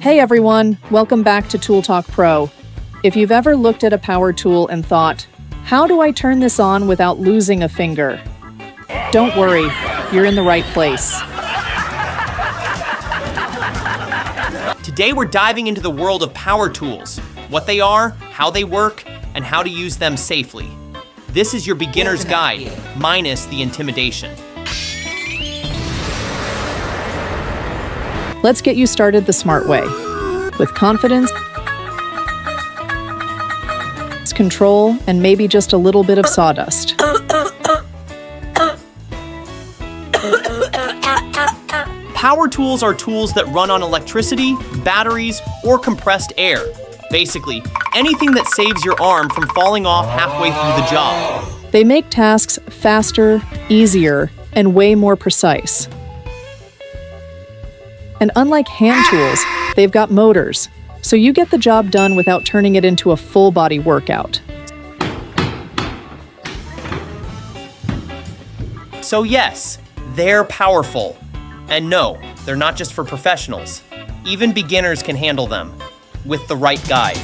Hey everyone, welcome back to Tool Talk Pro. If you've ever looked at a power tool and thought, how do I turn this on without losing a finger? Don't worry, you're in the right place. Today we're diving into the world of power tools, what they are, how they work, and how to use them safely. This is your beginner's guide, minus the intimidation. Let's get you started the smart way. With confidence, control, and maybe just a little bit of sawdust. Power tools are tools that run on electricity, batteries, or compressed air. Basically, anything that saves your arm from falling off halfway through the job. They make tasks faster, easier, and way more precise. And unlike hand tools, they've got motors, so you get the job done without turning it into a full-body workout. So yes, they're powerful. And no, they're not just for professionals. Even beginners can handle them, with the right guide.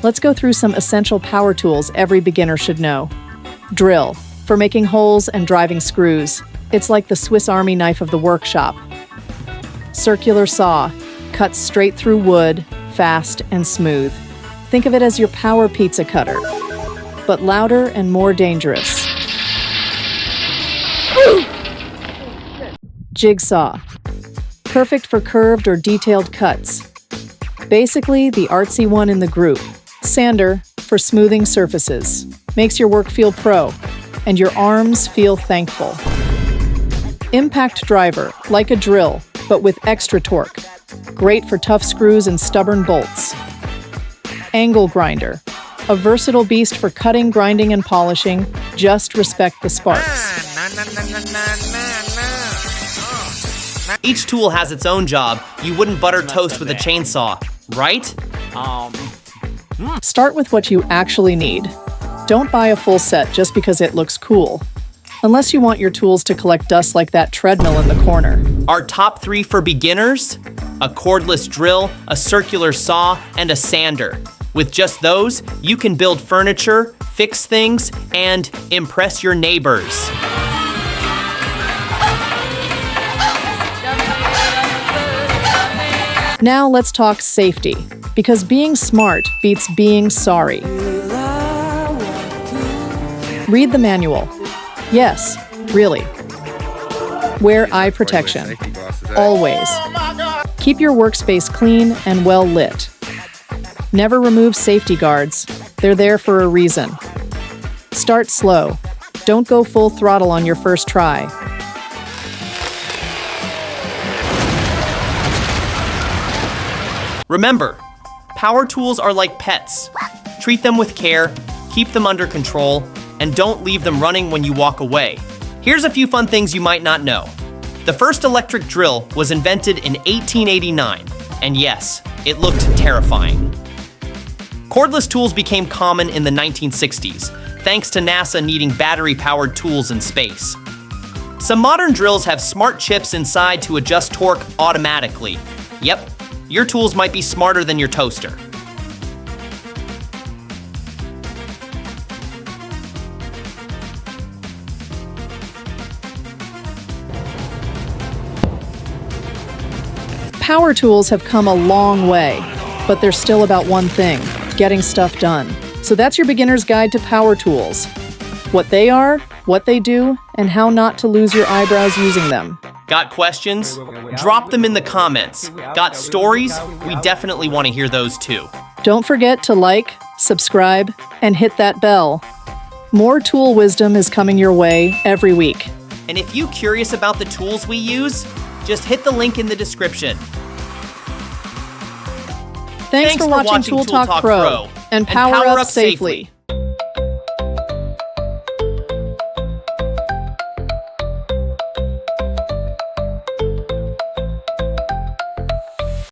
Let's go through some essential power tools every beginner should know. Drill, for making holes and driving screws. It's like the Swiss Army knife of the workshop. Circular saw, cuts straight through wood, fast and smooth. Think of it as your power pizza cutter, but louder and more dangerous. Jigsaw, perfect for curved or detailed cuts. Basically, the artsy one in the group. Sander, for smoothing surfaces. Makes your work feel pro, and your arms feel thankful. Impact driver, like a drill, but with extra torque. Great for tough screws and stubborn bolts. Angle grinder, a versatile beast for cutting, grinding, and polishing. Just respect the sparks. Each tool has its own job. You wouldn't butter toast with a chainsaw, right? Start with what you actually need. Don't buy a full set just because it looks cool. Unless you want your tools to collect dust like that treadmill in the corner. Our top 3 for beginners: a cordless drill, a circular saw, and a sander. With just those, you can build furniture, fix things, and impress your neighbors. Now let's talk safety, because being smart beats being sorry. Read the manual. Yes, really. Wear eye protection. Always. Keep your workspace clean and well lit. Never remove safety guards. They're there for a reason. Start slow. Don't go full throttle on your first try. Remember, power tools are like pets. Treat them with care, keep them under control, and don't leave them running when you walk away. Here's a few fun things you might not know. The first electric drill was invented in 1889, and yes, it looked terrifying. Cordless tools became common in the 1960s, thanks to NASA needing battery-powered tools in space. Some modern drills have smart chips inside to adjust torque automatically. Yep, your tools might be smarter than your toaster. Power tools have come a long way, but they're still about one thing: getting stuff done. So that's your beginner's guide to power tools. What they are, what they do, and how not to lose your eyebrows using them. Got questions? Drop them in the comments. Got stories? We definitely want to hear those too. Don't forget to like, subscribe, and hit that bell. More tool wisdom is coming your way every week. And if you're curious about the tools we use, just hit the link in the description. Thanks for watching Tool Talk Pro, and power up safely.